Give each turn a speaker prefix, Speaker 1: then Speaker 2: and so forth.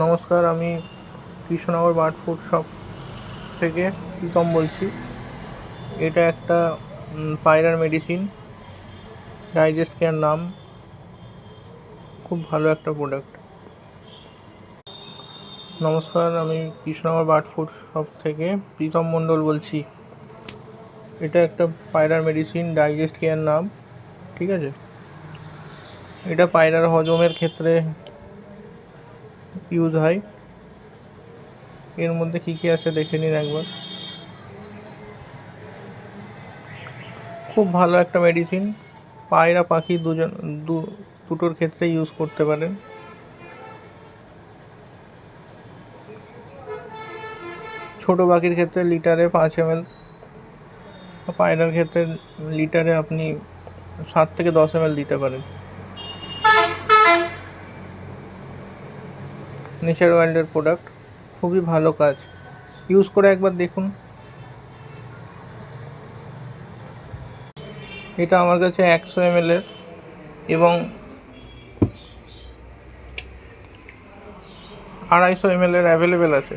Speaker 1: নমস্কার, আমি Krishnanagar bird food shop থেকে প্রীতম বলছি। এটা একটা পায়রার মেডিসিন, ডাইজেস্ট কেয়ার নাম। খুব ভালো একটা প্রোডাক্ট। নমস্কার, আমি কৃষ্ণনগর বার্ড ফুড শপ থেকে প্রীতম মণ্ডল বলছি। এটা একটা পায়রার মেডিসিন, ডাইজেস্ট কেয়ার নাম, ঠিক আছে। এটা পায়রার হজমের ক্ষেত্রে ইউজ হয়। এর মধ্যে কী কী আছে দেখে নিন একবার। খুব ভালো একটা মেডিসিন, পায়রা পাখি দুটোর ক্ষেত্রে ইউজ করতে পারেন। ছোট পাখির ক্ষেত্রে লিটারে 5 ml, পায়রার ক্ষেত্রে লিটারে আপনি 7 থেকে 10 ml দিতে পারেন। নেচার ওয়ার্ল্ডের প্রোডাক্ট, খুবই ভালো কাজ, ইউজ করে একবার দেখুন। এটা আমার কাছে 100 ml এর এবং 250 ml এর অ্যাভেলেবেল আছে।